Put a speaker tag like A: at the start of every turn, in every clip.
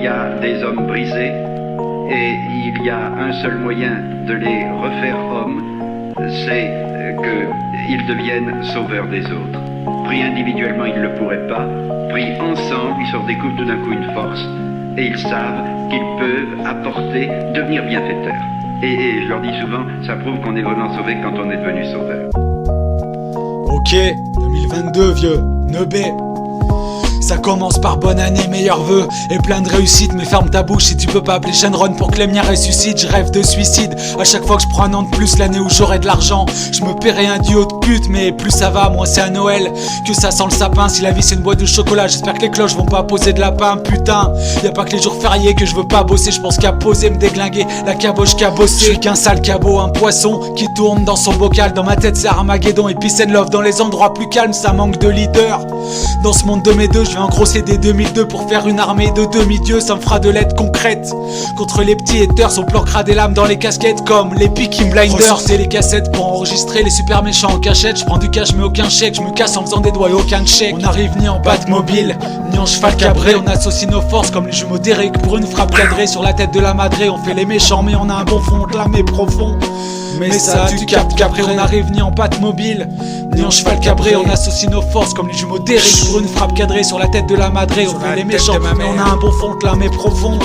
A: y a des hommes brisés et il y a un seul moyen de les refaire hommes, c'est qu'ils deviennent sauveurs des autres. Pris individuellement, ils ne le pourraient pas. Pris ensemble, ils se redécouvrent tout d'un coup une force et ils savent qu'ils peuvent apporter, devenir bienfaiteurs. Et je leur dis souvent, ça prouve qu'on est vraiment sauvé quand on est devenu sauveur.
B: Ok, 2022 vieux, Neubé. Ça commence par bonne année, meilleurs vœux et plein de réussite. Mais ferme ta bouche si tu peux pas appeler Shenron pour que les miens ressuscitent. Je rêve de suicide à chaque fois que je prends un an de plus, l'année où j'aurai de l'argent. Je me paierai un duo de pute, mais plus ça va, moins c'est à Noël que ça sent le sapin. Si la vie c'est une boîte de chocolat, j'espère que les cloches vont pas poser de lapin. Putain, y a pas que les jours fériés que je veux pas bosser. Je pense qu'à poser, me déglinguer, la caboche qu'à bosser. Je suis qu'un sale cabot, un poisson qui tourne dans son bocal. Dans ma tête c'est Armageddon et peace and love. Dans les endroits plus calmes ça manque de leader. Dans ce monde de mes deux, je vais engrosser des 2002 pour faire une armée de demi-dieux. Ça me fera de l'aide concrète contre les petits haters. On planquera des lames dans les casquettes comme les Peaky Blinders. Ressortez les cassettes pour enregistrer les super méchants en cachette. Je prends du cash mais aucun chèque, je me casse en faisant des doigts et aucun chèque. On arrive ni en Batmobile, ni en cheval cabré. On associe nos forces comme les jumeaux d'Eric pour une frappe cadrée sur la tête de la madrée. On fait les méchants mais on a un bon fond, clamé profond. Mais ça tu captes qu'après on arrive ni en Batmobile, ni en cheval cabré. On associe nos forces comme les jumeaux d'Eric pour une frappe cadrée sur la tête de la madrée. On fait les méchants mais on a un bon fond, clamé profond.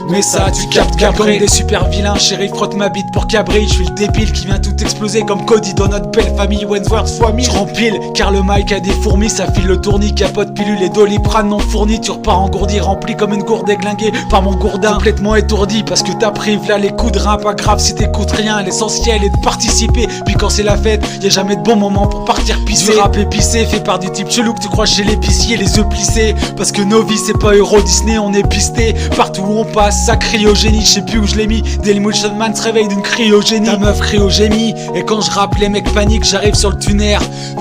B: Mais ça tu captes qu'après des super vilains, chérie frotte ma bite pour qu'elle brille. Je suis le débile qui vient tout exploser comme Cody dans notre belle famille Wentworth fois 1000. Je rempile car le mic a des fourmis, ça file le tournis, capote pilule et doliprane non fourni. Tu repars engourdi, rempli comme une gourde déglinguée par mon gourdin. Complètement étourdi parce que t'as pris là les coups de rein. Pas grave si t'écoutes rien, l'essentiel est de participer. Puis quand c'est la fête, y a jamais de bon moment pour partir pisser. Du rap épicé fait par du type chelou que tu crois chez l'épicier, les œufs plissés. Parce que nos vies c'est pas Euro Disney, on est pisté partout où on passe. Ça cryogénie, je sais plus où je l'ai mis. Dailymotion Man se réveille d'une cryogénie. Ta meuf cryogénie. Et quand je rappe les mecs paniquent, j'arrive sur le tuner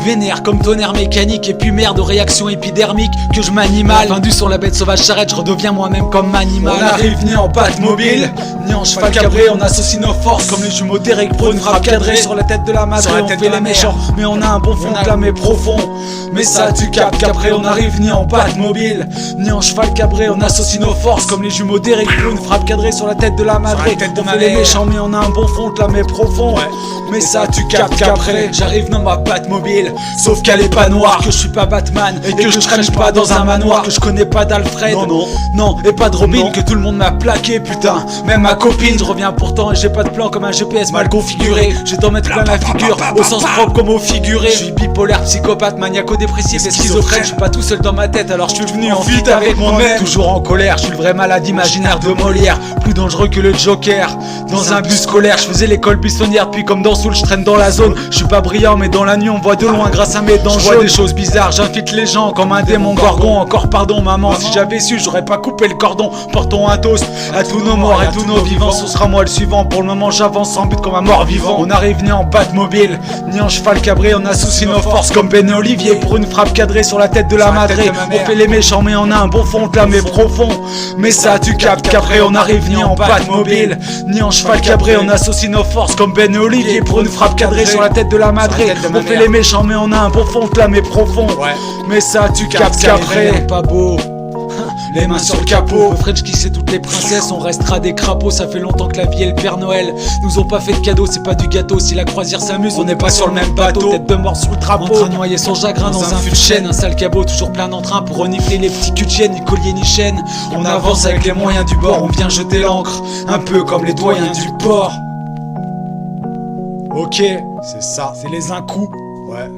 B: vénère comme tonnerre mécanique. Et puis merde aux réactions épidermiques que je manie mal. Vendu sur la bête sauvage s'arrête, je redeviens moi-même comme animal. On arrive ni en Batmobile, ni en cheval cabré. On associe nos forces comme les jumeaux d'Eric pour une frappe cadrée sur la tête de la madrée. On fait les méchants mais on a un bon fond clamé profond. Mais ça tu captes qu'après on arrive ni en Batmobile, ni en cheval cabré. On associe nos forces comme les jumeaux d'Eric pour une frappe cadrée sur la tête de la madrée. On fait les méchants mais on a un bon fond clamé profond. Mais ça tu captes qu'après j'arrive dans ma Batmobile, sauf qu'elle est pas noire, que je suis pas Batman et que je traîne pas dans un manoir, que je connais pas d'Alfred, non et pas de Robin, que tout le monde m'a plaqué putain, même ma copine. Je reviens pourtant et j'ai pas de plan comme un GPS mal configuré. J'ai d'en mettre plein la figure, au sens propre comme au figuré. Je suis bipolaire, psychopathe, maniaco-dépressif et schizophrène. Je suis pas tout seul dans ma tête alors je suis venu en fuite avec moi-même. Toujours en colère, je suis le vrai malade imaginaire de Molière, plus dangereux que le Joker. Dans un bus scolaire, je faisais l'école buissonnière, puis comme dans Soul, je traîne dans la zone. Je suis pas brillant, mais dans la nuit, on voit de loin grâce à mes dents. Je vois des choses bizarres, j'infiltre les gens comme un démon gorgon. Encore pardon, maman, si j'avais su, j'aurais pas coupé le cordon. Portons un toast à tous nos morts et tous nos vivants. Ce sera moi le suivant. Pour le moment, j'avance sans but comme un mort vivant. On arrive ni en Batmobile, ni en cheval cabré. On associe nos forces comme Ben et Olivier pour une frappe cadrée sur la tête de la madrée. On fait les méchants, mais on a un bon fond clamé profond. Mais ça, tu captes qu'après, on arrive ni en Batmobile, ni en cheval cabré. On associe nos forces comme Ben et Olivier pour une frappe cadrée sur la tête de la madrée. On fait les méchants mais on a un bon fond clamé profond. Mais ça tu captes qu'après pas beau. Les mains sur le capot, French qui sait toutes les princesses, on restera des crapauds. Ça fait longtemps que la vie et le Père Noël nous ont pas fait de cadeaux, c'est pas du gâteau. Si la croisière s'amuse, on n'est pas sur le même bateau. Tête de mort sous le drapeau, en train de noyer son chagrin dans un fût de chêne. Un sale cabot toujours plein d'entrain pour renifler les petits culs de chienne. Ni collier ni chaîne, on avance avec les moyens du bord. On vient jeter l'encre, un peu comme les doyens du port. Ok, c'est ça, c'est les un coup. Ouais.